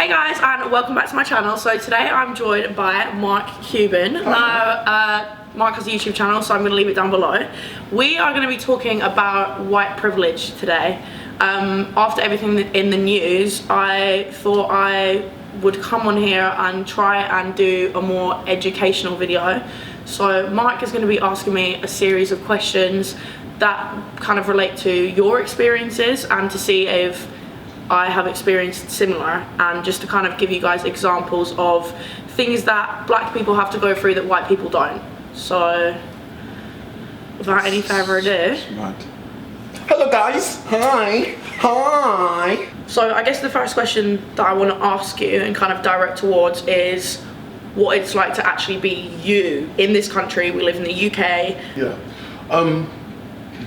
Hey guys, and welcome back to my channel. So today I'm joined by Mark Cuban. Now, Mark has a YouTube channel, so I'm going to leave it down below. We are going to be talking about white privilege today. After everything in the news, I thought I would come on here and try and do a more educational video. So Mark is going to be asking me a series of questions that kind of relate to your experiences and to see if I have experienced similar, and just to kind of give you guys examples of things that black people have to go through that white people don't. So without any further ado, hello guys, hi. So I guess the first question that I want to ask you and kind of direct towards is what it's like to actually be you in this country. We live in the UK. Yeah.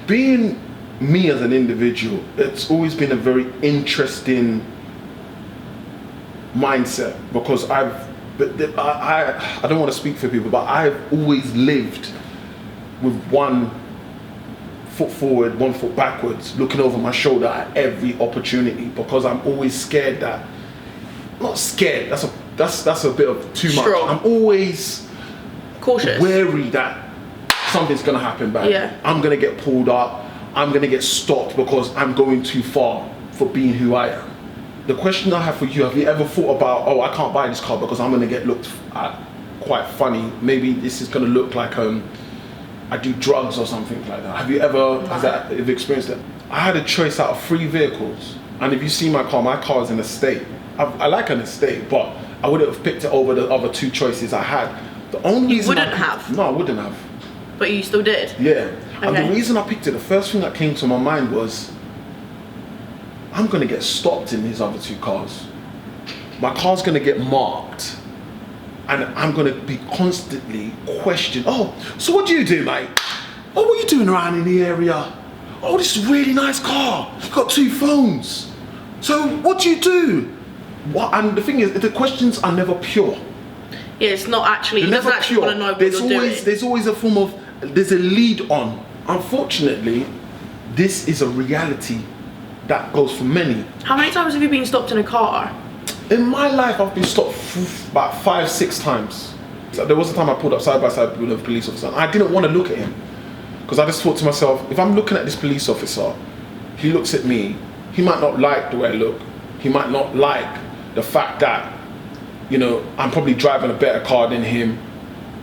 Being me as an individual, it's always been a very interesting mindset, because I don't want to speak for people, but I've always lived with one foot forward, one foot backwards, looking over my shoulder at every opportunity, because I'm always scared that, not scared, that's a bit of too much. Strong. I'm always Cautious. Wary that something's gonna happen bad. Yeah. I'm gonna get pulled up, I'm gonna get stopped because I'm going too far for being who I am. The question I have for you, have you ever thought about, oh, I can't buy this car because I'm gonna get looked at quite funny, maybe this is gonna look like I do drugs or something like that? Have you ever have you experienced that? I had a choice out of 3 vehicles, and if you see my car is an estate. I like an estate, but I wouldn't have picked it over the other 2 choices I had. The only reason wouldn't have? No, I wouldn't have. But you still did? Yeah. And Okay. the reason I picked it, the first thing that came to my mind was, I'm gonna get stopped in these other 2 cars. My car's gonna get marked, and I'm gonna be constantly questioned. Oh, so what do you do, mate? Oh, what are you doing around in the area? Oh, this is a really nice car. You've got 2 phones. So what do you do? What? And the thing is, the questions are never pure. Yeah, it's not actually, he doesn't actually want to know what you're doing. There's always a form of, there's a lead on. Unfortunately, this is a reality that goes for many. How many times have you been stopped in a car? In my life, I've been stopped about 5-6 times. So there was a time I pulled up side by side with a police officer, and I didn't want to look at him, because I just thought to myself, if I'm looking at this police officer, he looks at me, he might not like the way I look, he might not like the fact that, you know, I'm probably driving a better car than him,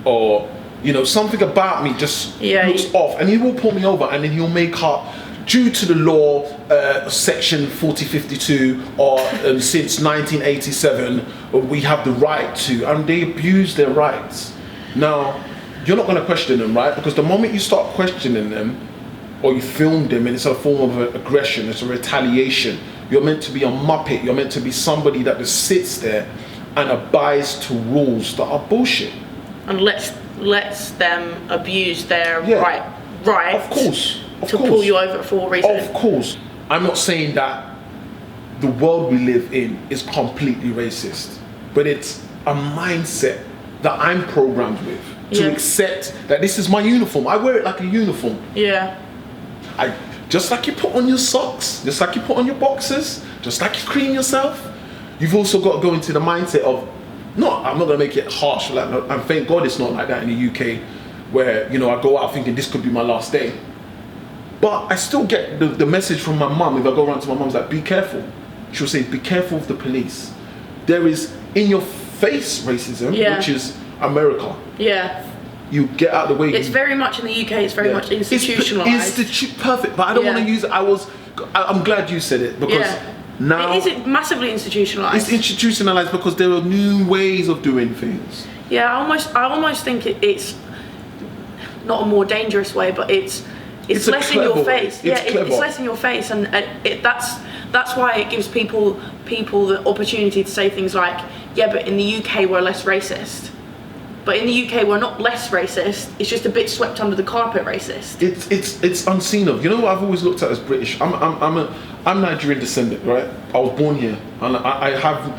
or, you know, something about me just looks off, and he will pull me over, and then he'll make up, due to the law, section 4052, or since 1987, we have the right to, and they abuse their rights. Now, you're not going to question them, right? Because the moment you start questioning them, or you film them, and it's a form of an aggression, it's a retaliation. You're meant to be a muppet, you're meant to be somebody that just sits there and abides to rules that are bullshit. And lets them abuse their right. Of course. To pull you over for a reason. Of course. I'm not saying that the world we live in is completely racist, but it's a mindset that I'm programmed with to accept that this is my uniform. I wear it like a uniform. Yeah. Just like you put on your socks, just like you put on your boxers, just like you clean yourself, you've also got to go into the mindset of, no, I'm not going to make it harsh, and thank God it's not like that in the UK, where, you know, I go out thinking this could be my last day. But I still get the message from my mum. If I go around to my mum's like, be careful. She'll say, be careful of the police. There is in your face racism, which is America. Yeah. You get out of the way. It's very much in the UK, it's very much institutionalized. Perfect, but I don't want to use it. I'm glad you said it, because now it is massively institutionalized. It's institutionalized because there are new ways of doing things. Yeah, I almost think it's not a more dangerous way, but it's less in your face. It's less in your face, and that's why it gives people the opportunity to say things like, yeah, but in the UK we're less racist. But in the UK we're not less racist. It's just a bit swept under the carpet racist. It's unseen of. You know what I've always looked at as British? I'm Nigerian descendant, right? I was born here, and I have,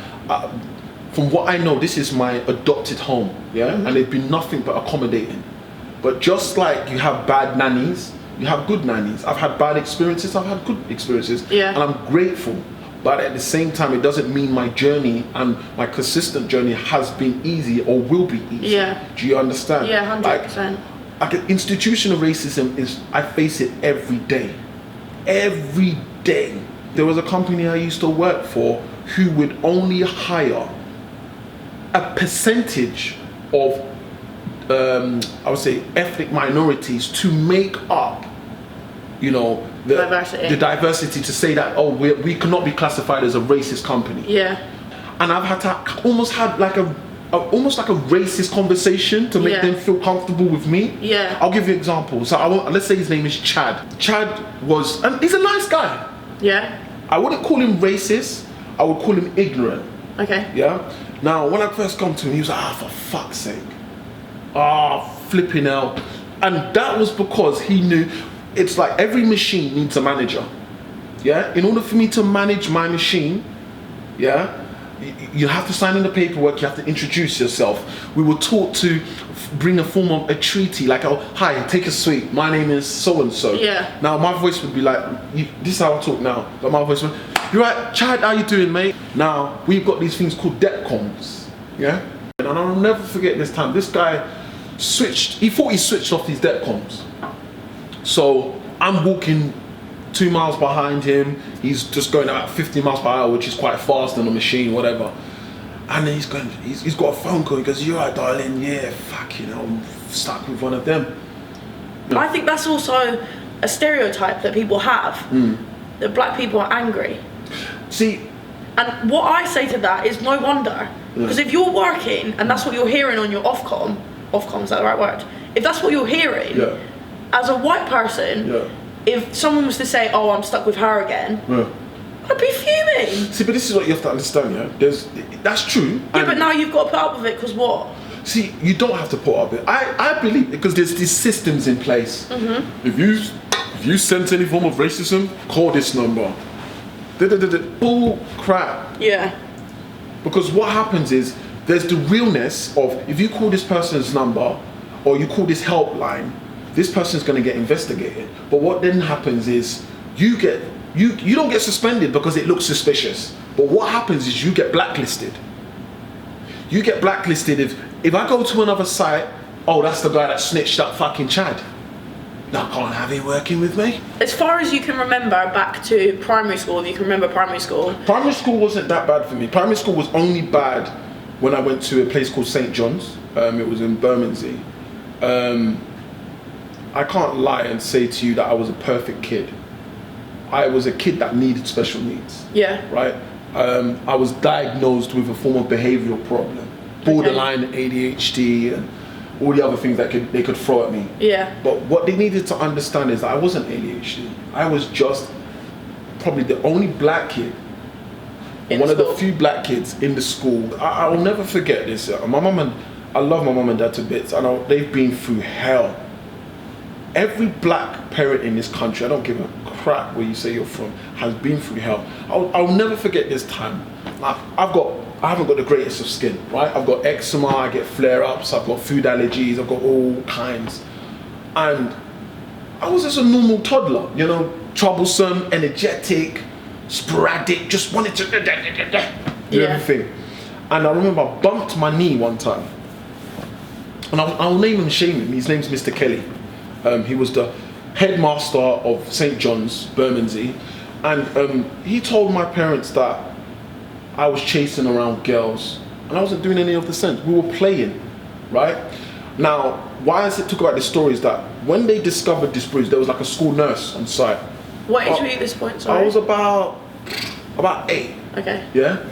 from what I know, this is my adopted home. Yeah, and they've been nothing but accommodating. But just like you have bad nannies, you have good nannies. I've had bad experiences, I've had good experiences, and I'm grateful. but at the same time, it doesn't mean my journey and my consistent journey has been easy or will be easy. Yeah. Do you understand? Yeah, 100%. Like institutional racism I face it every day. Every day. There was a company I used to work for who would only hire a percentage of, I would say, ethnic minorities to make up, you know, the diversity to say that, oh, we cannot be classified as a racist company. Yeah. And I've had to almost have like almost like a racist conversation to make them feel comfortable with me. Yeah. I'll give you an example. So let's say his name is Chad. Chad and he's a nice guy. Yeah. I wouldn't call him racist. I would call him ignorant. Okay. Yeah. Now, when I first come to him, he was like, for fuck's sake. Flipping out. And that was because he knew it's like every machine needs a manager. Yeah. In order for me to manage my machine, yeah, you have to sign in the paperwork, you have to introduce yourself. We were taught to bring a form of a treaty, like, oh, hi, take a suite, my name is so-and-so. Yeah. Now, my voice would be like, this is how I talk now, but my voice would, you're right, Chad, how you doing, mate? Now, we've got these things called debt comms, yeah? And I'll never forget this time, this guy he thought he switched off his debt comms. So, I'm walking 2 miles behind him, he's just going about 50 miles per hour, which is quite fast on a machine, whatever. And then he's got a phone call, he goes, you alright, darling? Yeah, fucking hell, I'm stuck with one of them. I think that's also a stereotype that people have, that black people are angry. See, and what I say to that is no wonder, because if you're working and that's what you're hearing on your Ofcom, is that the right word? If that's what you're hearing, as a white person, if someone was to say, oh, I'm stuck with her again, I'd be fuming. See, but this is what you have to understand, yeah? That's true. Yeah, but now you've got to put up with it, because what? See, you don't have to put up with it. I believe, because there's these systems in place. If you sense any form of racism, call this number. Bull crap. Yeah. Because what happens is, there's the realness of, if you call this person's number, or you call this helpline, this person's going to get investigated. But what then happens is you don't get suspended because it looks suspicious. But what happens is you get blacklisted. You get blacklisted if I go to another site, oh, that's the guy that snitched up fucking Chad. I can't have him working with me. As far as you can remember back to primary school, if you can remember primary school. Primary school wasn't that bad for me. Primary school was only bad when I went to a place called St. John's. It was in Bermondsey. I can't lie and say to you that I was a perfect kid. I was a kid that needed special needs. Yeah. Right? I was diagnosed with a form of behavioural problem. Borderline ADHD and all the other things that they could throw at me. Yeah. But what they needed to understand is that I wasn't ADHD. I was just probably the only black kid, one of the few black kids in the school. I will never forget this. I love my mum and dad to bits. I know they've been through hell. Every black parent in this country, I don't give a crap where you say you're from, has been through hell. I'll never forget this time. I haven't got the greatest of skin, right? I've got eczema, I get flare-ups, I've got food allergies, I've got all kinds. And I was just a normal toddler, you know, troublesome, energetic, sporadic, just wanted to do everything. And I remember I bumped my knee one time. And I'll name and shame him, his name's Mr. Kelly. He was the headmaster of St. John's, Bermondsey. And he told my parents that I was chasing around girls and I wasn't doing any of the sense. We were playing, right? Now, why is it talk about this story is that when they discovered this bruise, there was like a school nurse on site. What age were you at this point, sorry? I was about 8. Okay. Yeah?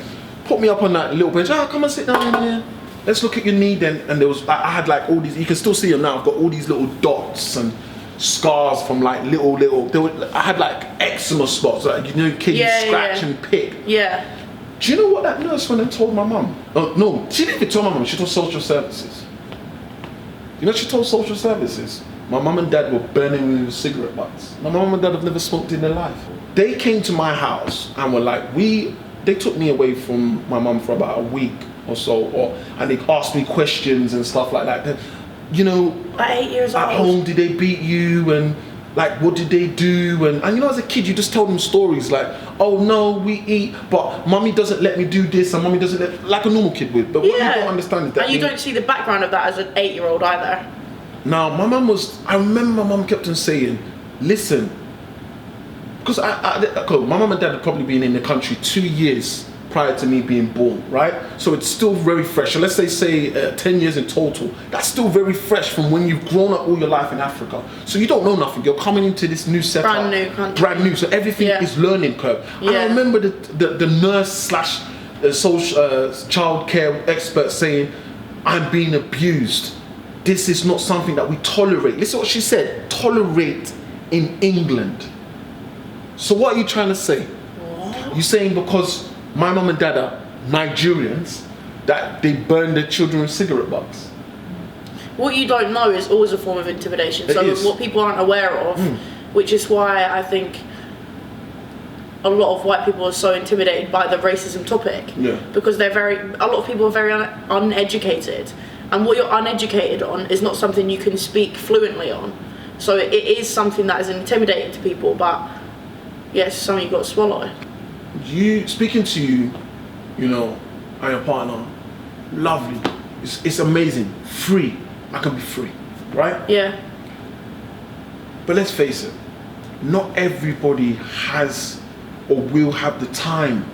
Put me up on that little bench. Come and sit down in here. Let's look at your knee then. And there was, I had like all these, you can still see them now. I've got all these little dots and scars from like little, I had like eczema spots, like, you know, kids scratch and pick. Yeah. Do you know what that nurse went and told my mum? No, she didn't even tell my mum, she told social services. You know what she told social services? My mum and dad were burning me with cigarette butts. My mum and dad have never smoked in their life. They came to my house and were like, they took me away from my mum for about a week or so, and they asked me questions and stuff like that. You know, at 8 years old. At home, did they beat you? And like, what did they do? And you know, as a kid, you just tell them stories like, oh no, we eat, but mommy doesn't let me do this, and mommy doesn't let, like a normal kid would. But what you don't understand is that. And you don't see the background of that as an 8-year-old either. Now, my mum I remember my mum kept on saying, listen, because my mum and dad had probably been in the country 2 years prior to me being born, right? So it's still very fresh. So let's say 10 years in total. That's still very fresh from when you've grown up all your life in Africa. So you don't know nothing. You're coming into this new setup. Brand new country. Brand new. So everything is learning curve. And I remember the nurse slash child care expert saying, I'm being abused. This is not something that we tolerate. Listen what she said. Tolerate in England. So what are you trying to say? What? You're saying because my mum and dad are Nigerians, that they burn their children with cigarette butts. What you don't know is always a form of intimidation. So what people aren't aware of, which is why I think a lot of white people are so intimidated by the racism topic. Yeah. Because a lot of people are very uneducated. And what you're uneducated on is not something you can speak fluently on. So it is something that is intimidating to people, but yes, something you've got to swallow. Speaking to you, you know, and your partner, lovely. It's amazing. Free. I can be free, right? Yeah. But let's face it, not everybody has or will have the time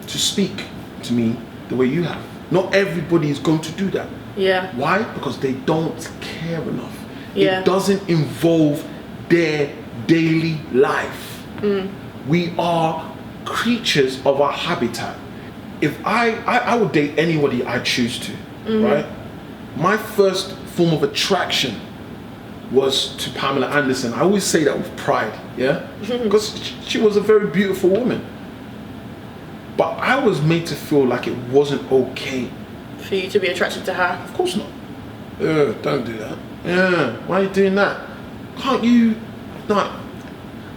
to speak to me the way you have. Not everybody is going to do that. Yeah. Why? Because they don't care enough. Yeah. It doesn't involve their daily life. We are creatures of our habitat. If I would date anybody I choose to, right? My first form of attraction was to Pamela Anderson. I always say that with pride, yeah? Because she was a very beautiful woman. But I was made to feel like it wasn't okay. For you to be attracted to her? Of course not. Don't do that. Yeah, why are you doing that? Can't you? No.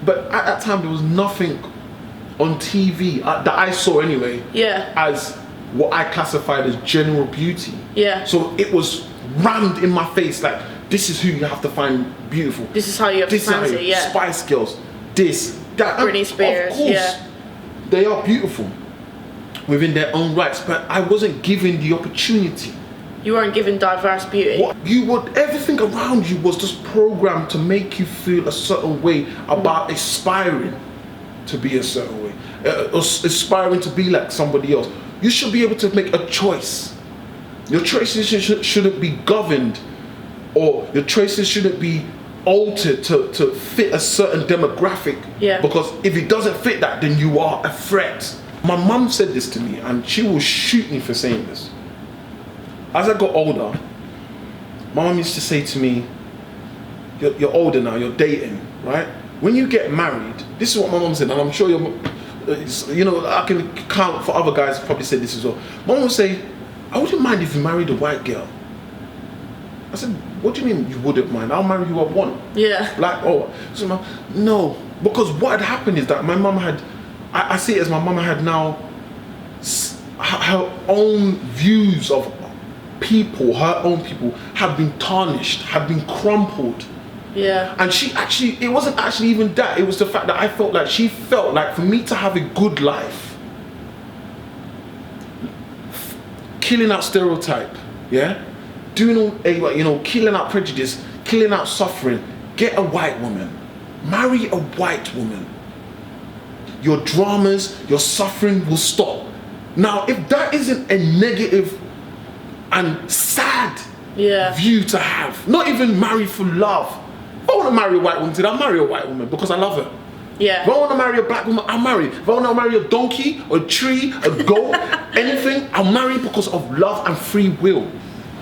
But at that time, there was nothing on TV that I saw anyway. Yeah. As what I classified as general beauty. Yeah. So it was rammed in my face like, this is who you have to find beautiful. This is how you have to find it, yeah. Spice Girls, this, that. Britney Spears, of course, yeah. They are beautiful within their own rights, but I wasn't given the opportunity. You weren't given diverse beauty. Everything around you was just programmed to make you feel a certain way about aspiring to be a certain way, aspiring to be like somebody else. You should be able to make a choice. Your choices shouldn't be governed, or your choices shouldn't be altered to fit a certain demographic. Yeah. Because if it doesn't fit that, then you are a threat. My mum said this to me, and she will shoot me for saying this. As I got older, my mum used to say to me, you're older now, you're dating, right? When you get married, this is what my mum said, and I'm sure I can count for other guys who probably said this as well. My mum would say, I wouldn't mind if you married a white girl. I said, what do you mean you wouldn't mind? I'll marry who I want. Yeah. No, because what had happened is that my mum had, I see it as my mum had now her own views of people, her own people have been tarnished, have been crumpled. Yeah. And it wasn't actually even that, it was the fact that I felt like she felt like for me to have a good life, killing out stereotype, yeah? Killing out prejudice, killing out suffering, get a white woman, marry a white woman. Your dramas, your suffering will stop. Now, if that isn't a negative and sad view to have, not even marry for love. If I want to marry a white woman today, I'll marry a white woman because I love her. Yeah. If I want to marry a black woman, I'll marry. If I want to marry a donkey, a tree, a goat, anything, I'll marry because of love and free will.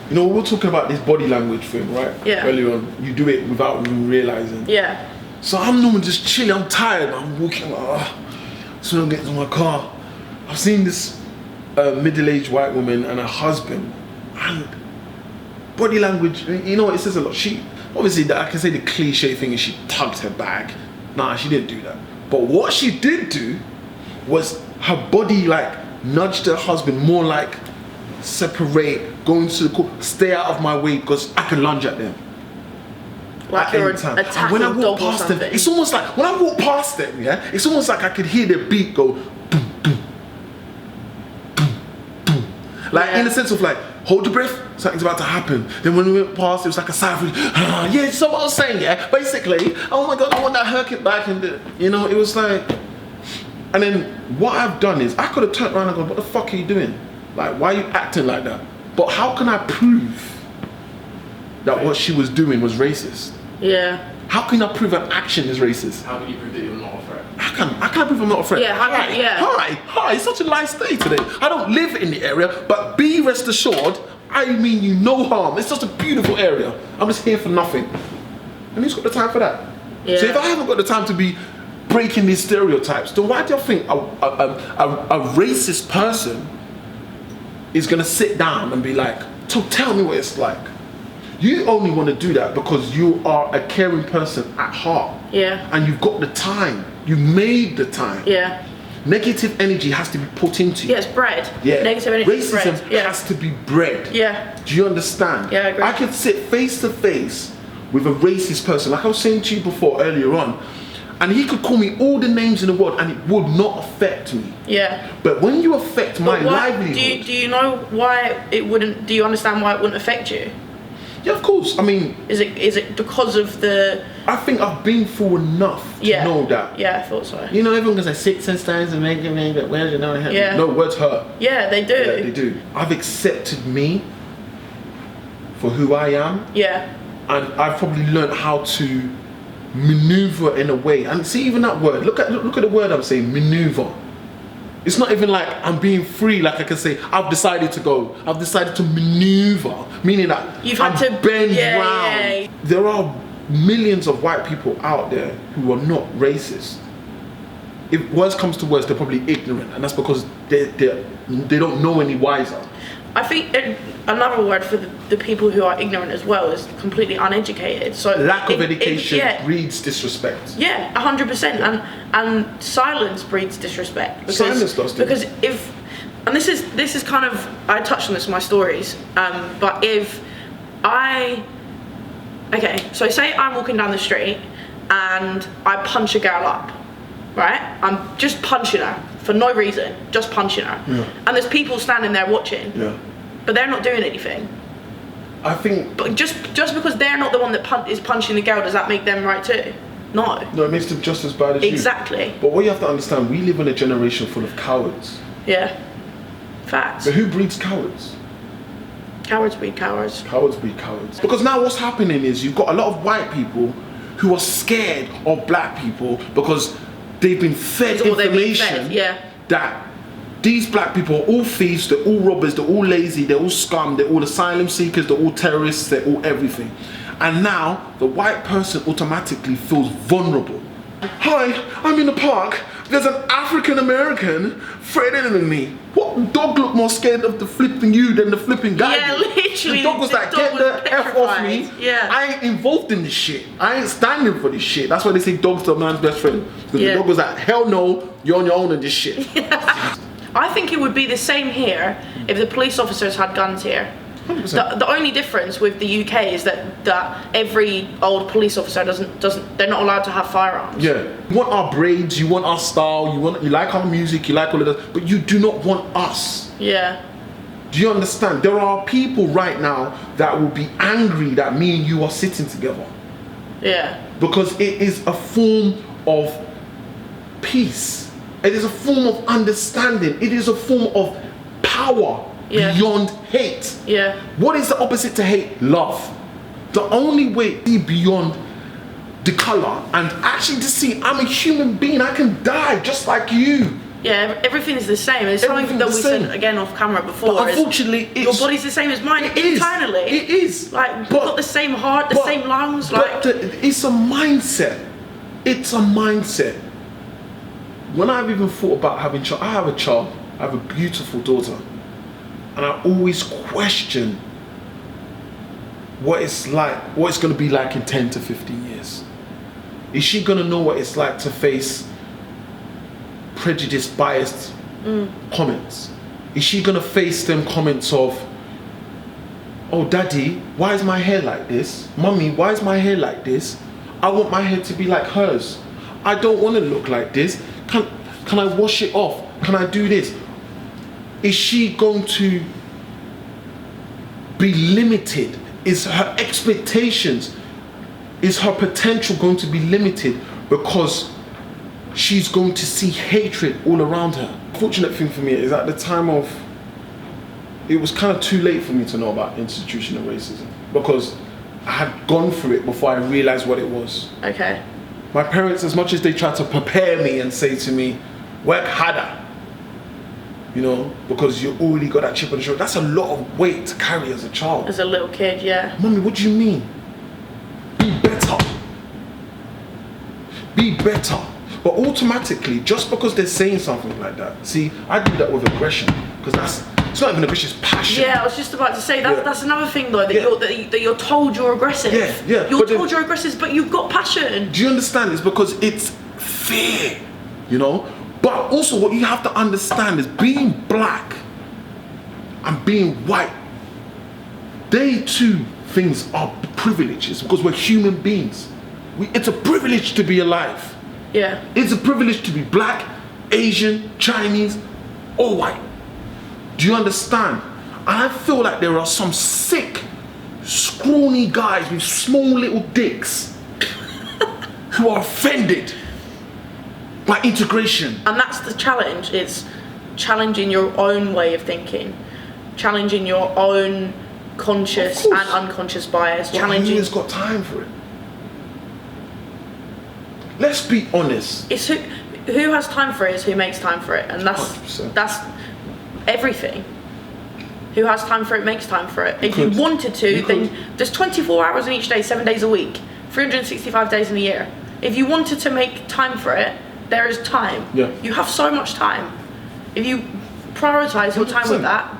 You know, we were talking about this body language thing, right? Yeah. Earlier on, you do it without even realizing. Yeah. So I'm normally just chilling, I'm tired, I'm walking, so I get into my car. I've seen this middle-aged white woman and her husband, and body language, you know, it says a lot. She, obviously, I can say the cliche thing is she tugged her bag. Nah, she didn't do that. But what she did do was her body like nudged her husband more like separate, going to the stay out of my way because I can lunge at them. Like at you're any time. attacking And when I walk dog or past them, something. it's almost like when I walk past them, yeah, it's almost like I could hear their beat go boom, boom, boom, boom. Like in the sense of like, hold your breath, something's about to happen. Then when we went past, it was like a sigh of, yeah, so what I was saying, yeah, basically, oh my God, I want that haircut back, and you know, it was like, and then what I've done is, I could have turned around and gone, what the fuck are you doing? Like, why are you acting like that? But how can I prove that what she was doing was racist? Yeah. How can I prove an action is racist? How can you prove that you're not a threat? I can't prove I'm not a threat. Yeah, Hi, it's such a nice day today. I don't live in the area, but be rest assured, I mean you no harm. It's just a beautiful area. I'm just here for nothing. And who's got the time for that? Yeah. So if I haven't got the time to be breaking these stereotypes, then why do you think a racist person is gonna sit down and be like, so tell me what it's like? You only want to do that because you are a caring person at heart. Yeah. And you've got the time. You made the time. Yeah. Negative energy has to be put into you. Yeah, it's bred. Yeah. Negative energy is Racism bred. Yeah. has to be bred. Yeah. Do you understand? Yeah, I agree. I can sit face to face with a racist person, like I was saying to you before earlier on, and he could call me all the names in the world and it would not affect me. Yeah. But when you affect my livelihood... Do you know why it wouldn't, do you understand why it wouldn't affect you? Yeah, of course. I mean... Is it because of the... I think I've been through enough to know that. Yeah, I thought so. You know, everyone goes like 6 times and make it, where's you know? Yeah. No, words hurt. Yeah, they do. Yeah, they do. I've accepted me for who I am. Yeah. And I've probably learned how to maneuver in a way. And see, even that word, look at the word I'm saying, maneuver. It's not even like I'm being free, like I can say, I've decided to go. I've decided to maneuver, meaning that You've had to bend round. round. There are millions of white people out there who are not racist. If worse comes to worse, they're probably ignorant, and that's because they don't know any wiser. I think another word for the people who are ignorant as well is completely uneducated. So Lack of education breeds disrespect. Yeah, 100%, and silence breeds disrespect. Because, Silence does. Because if, and this is kind of, I touched on this in my stories, but if okay, so say I'm walking down the street and I punch a girl up, right? I'm just punching her for no reason, just punching her. Yeah. And there's people standing there watching, Yeah. but they're not doing anything. I think... But just because they're not the one that is punching the girl, does that make them right too? No. No, it makes them just as bad as you. Exactly. But what you have to understand, we live in a generation full of cowards. Yeah. Facts. But who breeds cowards? Cowards breed cowards. Cowards breed cowards. Because now what's happening is you've got a lot of white people who are scared of black people because they've been fed information that these black people are all thieves, they're all robbers, they're all lazy, they're all scum, they're all asylum seekers, they're all terrorists, they're all everything. And now the white person automatically feels vulnerable. Hi, I'm in the park. There's an African American threatening me. What dog looked more scared of the flipping you than the flipping guy? Yeah, did? literally. The dog was like, get the F off me. Yeah. I ain't involved in this shit. I ain't standing for this shit. That's why they say dog's the man's best friend. Because the dog was like, hell no, you're on your own in this shit. I think it would be the same here if the police officers had guns here. 100%. The only difference with the UK is that every old police officer they're not allowed to have firearms. Yeah. You want our braids, you want our style, you like our music, you like all of that, but you do not want us. Yeah. Do you understand? There are people right now that will be angry that me and you are sitting together. Yeah. Because it is a form of peace. It is a form of understanding. It is a form of power beyond hate. Yeah. What is the opposite to hate? Love. The only way to see beyond the color and actually to see I'm a human being. I can die just like you. Yeah, everything is the same. It's something that we said again off camera before. But unfortunately, your body's the same as mine. Internally, it is. Like we've got the same heart, the same lungs. Like it's a mindset. It's a mindset. When I've even thought about having child, I have a child. I have a beautiful daughter, and I always question what it's like, what it's going to be like in 10 to 15 years. Is she going to know what it's like to face prejudiced, biased comments? Is she going to face them comments of, oh daddy, why is my hair like this? Mummy, why is my hair like this? I want my hair to be like hers. I don't want to look like this. Can I wash it off? Can I do this? Is she going to be limited? Is her expectations, is her potential going to be limited because she's going to see hatred all around her? Fortunate thing for me is at the time of, it was kind of too late for me to know about institutional racism because I had gone through it before I realized what it was. Okay. My parents, as much as they tried to prepare me and say to me, work harder, you know, because you already got that chip on the shoulder. That's a lot of weight to carry as a child. As a little kid, yeah. Mommy, what do you mean? Be better. Be better. But automatically, just because they're saying something like that, see, I do that with aggression, because it's not even aggression, it's passion. Yeah, I was just about to say, that's another thing though, that you're told you're aggressive. Yeah. You're told you're aggressive, but you've got passion. Do you understand? It's because it's fear, you know? But also what you have to understand is being black and being white, they two things are privileges because we're human beings. It's a privilege to be alive. Yeah. It's a privilege to be black, Asian, Chinese, or white. Do you understand? And I feel like there are some sick, scrawny guys with small little dicks who are offended by integration. And that's the challenge. It's challenging your own way of thinking, challenging your own conscious and unconscious bias, But challenging. who's got time for it? Let's be honest. It's who has time for it is who makes time for it, and 100%. that's everything. Who has time for it makes time for it. If you could. wanted to, You then could. there's 24 hours in each day, 7 days a week, 365 days in a year. If you wanted to make time for it, there is time. Yeah. You have so much time. If you prioritize your time with 100%. that,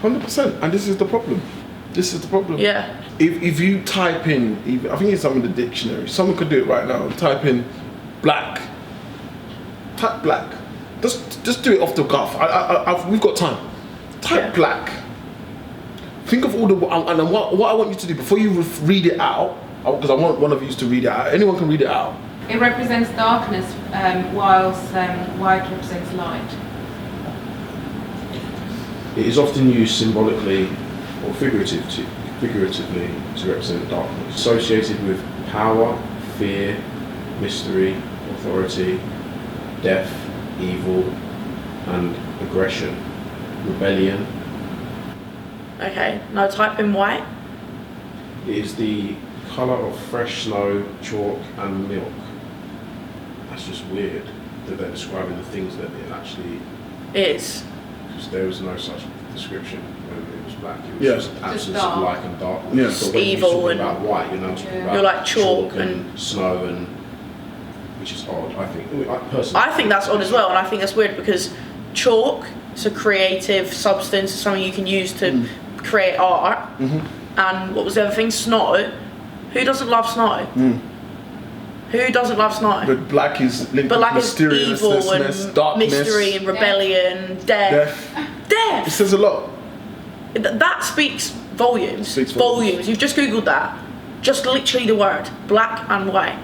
100%. And this is the problem. This is the problem. yeah. If you type in, I think it's some in the dictionary. Someone could do it right now. Type in black. Type black. Just do it off the cuff. We've got time. Type black. Think of all the and what I want you to do before you read it out, because I want one of you to read it out. Anyone can read it out. It represents darkness, whilst white represents light. It is often used symbolically or figuratively to represent darkness, associated with power, fear, mystery, authority, death, evil, and aggression, rebellion. Okay. Now type in white. It is the colour of fresh snow, chalk, and milk. That's just weird that they're describing the things that it actually Is. because there was no such description when it was black. It was Yeah. just absence dark. of light and darkness. Yeah. But when Evil you're talking and- about white, you're now talking about You're like chalk and- snow and which is odd. I think. I personally. I think that's odd as well, and I think that's weird because chalk is a creative substance, something you can use to create art. And what was the other thing? Snow. Who doesn't love snow? Who doesn't love snow? But black is linked But with like it's evil mysteriousness, and darkness, mystery and rebellion, death. death. It Death! says a lot. That speaks volumes. Speaks volumes. You've just Googled that. Just literally the word. Black and white.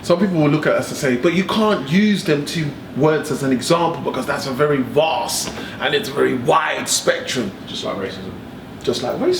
Some people will look at us and say, but you can't use them two words as an example because that's a very vast and it's a very wide spectrum. Just like racism. Just like racism.